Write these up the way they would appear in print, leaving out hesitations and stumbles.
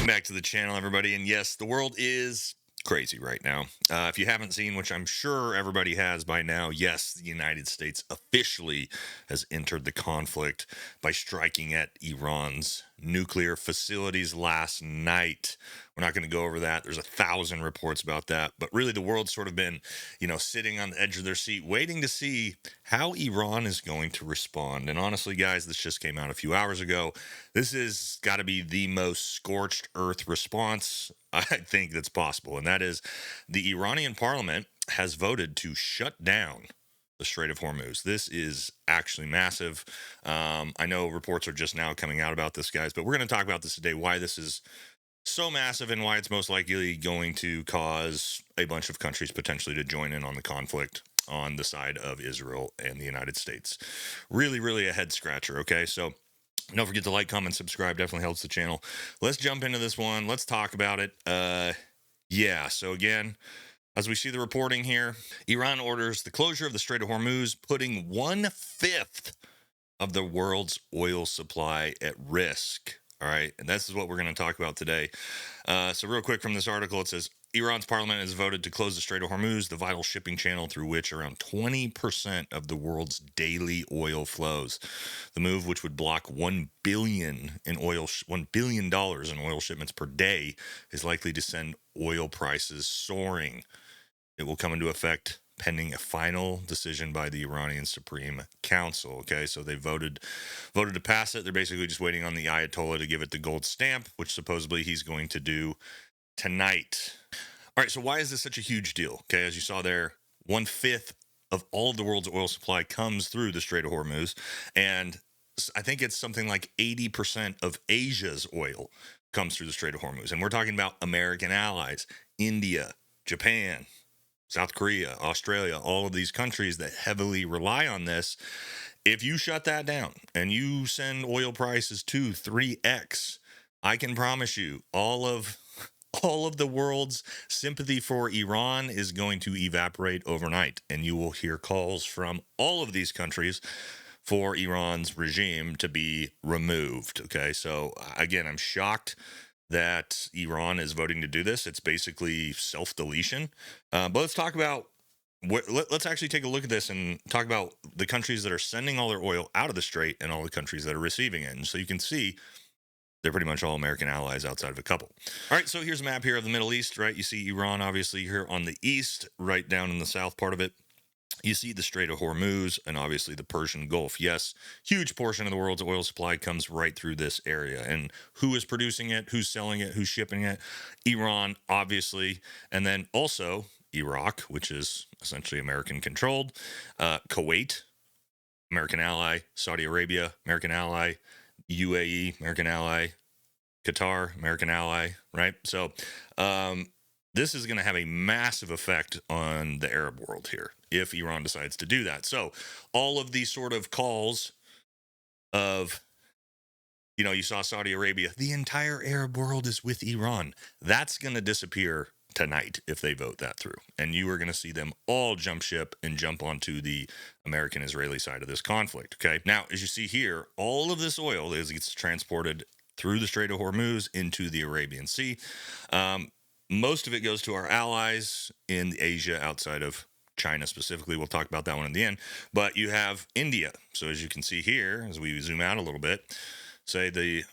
back to the channel, everybody. And yes, the world is crazy right now. If you haven't seen, which I'm sure everybody has by now, yes, the United States officially has entered the conflict by striking at Iran's nuclear facilities last night. We're not going to go over that. There's 1,000 reports about that. But really, the world's sort of been, sitting on the edge of their seat, waiting to see how Iran is going to respond. And honestly, guys, this just came out a few hours ago. This has got to be the most scorched earth response I think that's possible. And that is the Iranian parliament has voted to shut down the Strait of Hormuz. This is actually massive. I know reports are just now coming out about this, guys, but we're going to talk about this today, why this is so massive and why it's most likely going to cause a bunch of countries potentially to join in on the conflict on the side of Israel and the United States. Really, really a head scratcher. Okay. So don't forget to like, comment, subscribe. Definitely helps the channel. Let's jump into this one. Let's talk about it. Yeah. So again, as we see the reporting here, Iran orders the closure of the Strait of Hormuz, putting 1/5 of the world's oil supply at risk. All right. And this is what we're going to talk about today. So real quick from this article, it says Iran's parliament has voted to close the Strait of Hormuz, the vital shipping channel through which around 20% of the world's daily oil flows. The move, which would block $1 billion in oil shipments per day, is likely to send oil prices soaring. It will come into effect pending a final decision by the Iranian Supreme Council. Okay, so they voted to pass it. They're basically just waiting on the Ayatollah to give it the gold stamp, which supposedly he's going to do tonight. All right, so why is this such a huge deal? Okay, as you saw there, 1/5 of all of the world's oil supply comes through the Strait of Hormuz, and I think it's something like 80% of Asia's oil comes through the Strait of Hormuz. And we're talking about American allies, India, Japan, South Korea, Australia, all of these countries that heavily rely on this. If you shut that down and you send oil prices to 3x, I can promise you all of the world's sympathy for Iran is going to evaporate overnight, and you will hear calls from all of these countries for Iran's regime to be removed. Okay, so again, I'm shocked that Iran is voting to do this. It's basically self-deletion. But let's talk about let's actually take a look at this and talk about the countries that are sending all their oil out of the strait and all the countries that are receiving it. And so you can see they're pretty much all American allies outside of a couple. All right, so here's a map here of the Middle East, right? You see Iran obviously here on the east, right down in the south part of it. You see the Strait of Hormuz and obviously the Persian Gulf. Yes, huge portion of the world's oil supply comes right through this area. And who is producing it? Who's selling it? Who's shipping it? Iran, obviously. And then also Iraq, which is essentially American controlled. Kuwait, American ally. Saudi Arabia, American ally. UAE, American ally. Qatar, American ally, right? So, this is going to have a massive effect on the Arab world here if Iran decides to do that. So all of these sort of calls of, you saw Saudi Arabia, the entire Arab world is with Iran. That's going to disappear tonight if they vote that through. And you are going to see them all jump ship and jump onto the American-Israeli side of this conflict. Okay. Now, as you see here, all of this oil gets transported through the Strait of Hormuz into the Arabian Sea. Most of it goes to our allies in Asia outside of China specifically. We'll talk about that one in the end. But you have India. So as you can see here, as we zoom out a little bit, say the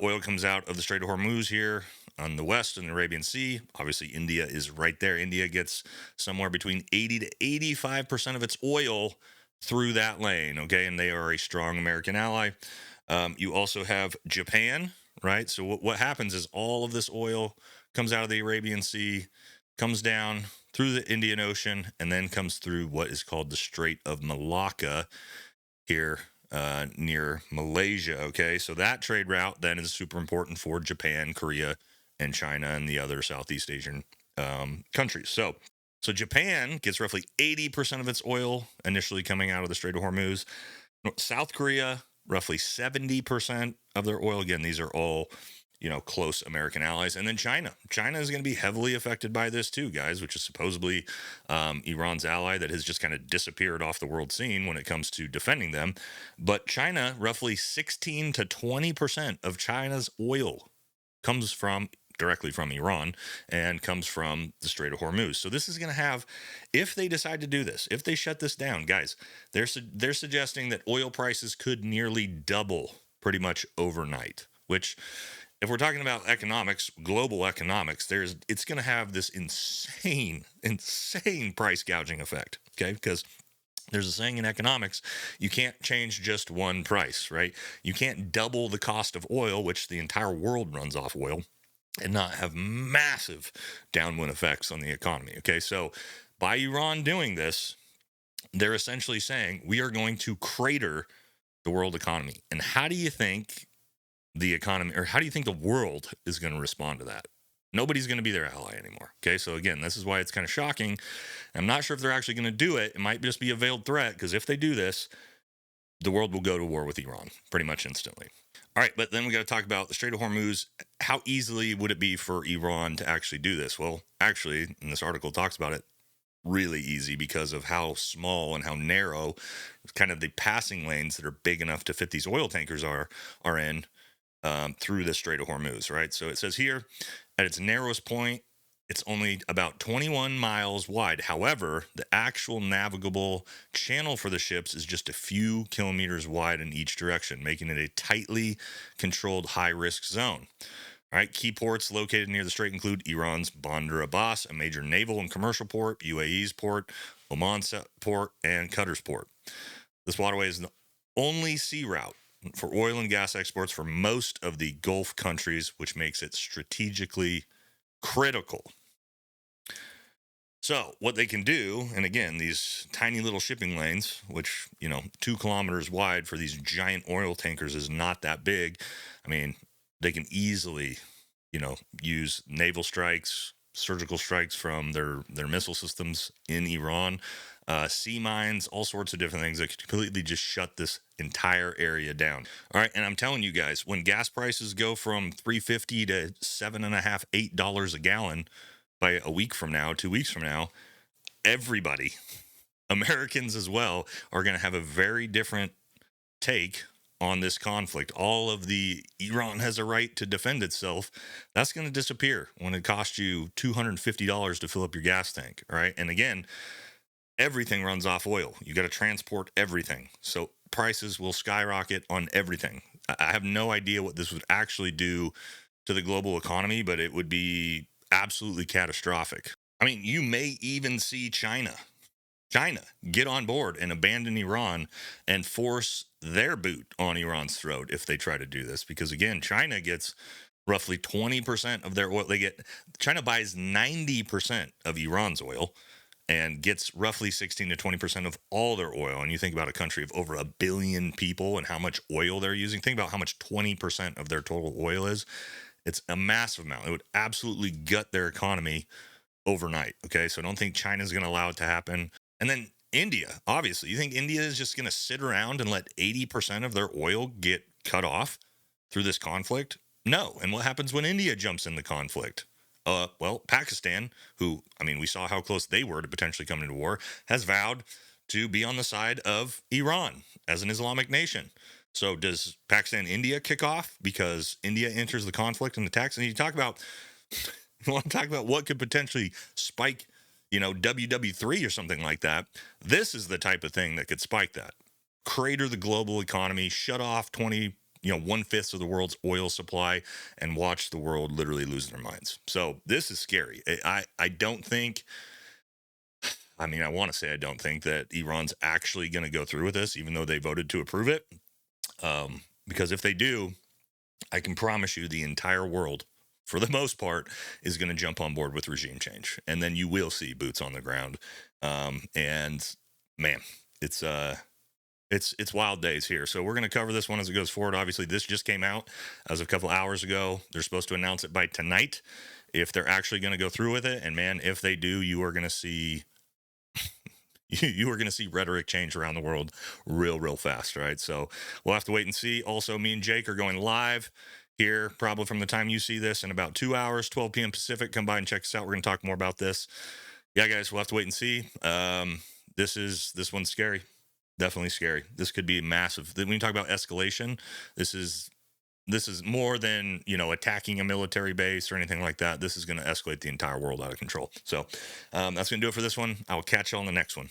oil comes out of the Strait of Hormuz here on the west in the Arabian Sea. Obviously, India is right there. India gets somewhere between 80 to 85% of its oil through that lane. Okay, and they are a strong American ally. You also have Japan, right? So what happens is all of this oil comes out of the Arabian Sea, comes down through the Indian Ocean, and then comes through what is called the Strait of Malacca here near Malaysia. Okay, so that trade route then is super important for Japan, Korea, and China, and the other Southeast Asian countries. So Japan gets roughly 80% of its oil initially coming out of the Strait of Hormuz. South Korea, roughly 70% of their oil. Again, these are all close American allies. And then China is going to be heavily affected by this too, guys, which is supposedly Iran's ally that has just kind of disappeared off the world scene when it comes to defending them. But China, roughly 16 to 20% of China's oil comes from directly from Iran and comes from the Strait of Hormuz. So this is going to have, if they decide to do this, if they shut this down, guys, they're suggesting that oil prices could nearly double pretty much overnight, which, if we're talking about economics, global economics, it's going to have this insane price gouging effect, okay? Because there's a saying in economics, you can't change just one price, right? You can't double the cost of oil, which the entire world runs off oil, and not have massive downwind effects on the economy. Okay, so by Iran doing this, they're essentially saying we are going to crater the world economy. And how do you think the economy, or how do you think the world is going to respond to that? Nobody's going to be their ally anymore. Okay, so again, this is why it's kind of shocking. I'm not sure if they're actually going to do it. It might just be a veiled threat, because if they do this, the world will go to war with Iran pretty much instantly. All right, but then we got to talk about the Strait of Hormuz. How easily would it be for Iran to actually do this? Well, actually, and this article talks about it, really easy, because of how small and how narrow kind of the passing lanes that are big enough to fit these oil tankers are in through the Strait of Hormuz, right? So it says here, at its narrowest point, it's only about 21 miles wide. However, the actual navigable channel for the ships is just a few kilometers wide in each direction, making it a tightly controlled high-risk zone. All right, key ports located near the strait include Iran's Bandar Abbas, a major naval and commercial port, UAE's port, Oman's port, and Qatar's port. This waterway is the only sea route for oil and gas exports for most of the Gulf countries, which makes it strategically critical. So what they can do, and again, these tiny little shipping lanes, which, 2 kilometers wide for these giant oil tankers is not that big. I mean, they can easily, use naval strikes, surgical strikes from their missile systems in Iran, sea mines, all sorts of different things that could completely just shut this entire area down. All right, and I'm telling you guys, when gas prices go from $3.50 to $7.50, $8 a gallon by a week from now, 2 weeks from now, everybody, Americans as well, are going to have a very different take on this conflict. All of the Iran has a right to defend itself, that's going to disappear when it costs you $250 to fill up your gas tank. All right, and again, everything runs off oil. You got to transport everything, so prices will skyrocket on everything. I have no idea what this would actually do to the global economy, but it would be absolutely catastrophic. I mean, you may even see China get on board and abandon Iran and force their boot on Iran's throat if they try to do this. Because again, China gets roughly 20% of their oil. China buys 90% of Iran's oil and gets roughly 16 to 20% of all their oil. And you think about a country of over 1 billion people and how much oil they're using. Think about how much 20% of their total oil is. It's a massive amount. It would absolutely gut their economy overnight. Okay, so I don't think China's going to allow it to happen. And then India, obviously, you think India is just going to sit around and let 80% of their oil get cut off through this conflict? No. And what happens when India jumps in the conflict? Well, Pakistan, who, we saw how close they were to potentially coming into war, has vowed to be on the side of Iran as an Islamic nation. So does Pakistan and India kick off because India enters the conflict and attacks? And you want to talk about what could potentially spike, WW3 or something like that. This is the type of thing that could spike that. Crater the global economy, shut off 1/5 of the world's oil supply, and watch the world literally lose their minds. So this is scary. I don't think, I want to say I don't think that Iran's actually going to go through with this, even though they voted to approve it. Because if they do, I can promise you the entire world, for the most part, is going to jump on board with regime change. And then you will see boots on the ground. And man, it's wild days here. So we're going to cover this one as it goes forward. Obviously, this just came out as of a couple hours ago. They're supposed to announce it by tonight if they're actually going to go through with it. And man, if they do, you are going to see you are going to see rhetoric change around the world real fast, right? So we'll have to wait and see. Also, me and Jake are going live here probably from the time you see this in about 2 hours, 12 p.m. Pacific. Come by and check us out. We're going to talk more about this. Yeah, guys, we'll have to wait and see. This one's scary. Definitely scary. This could be massive. When you talk about escalation, this is this is more than, attacking a military base or anything like that. This is going to escalate the entire world out of control. So that's going to do it for this one. I will catch you on the next one.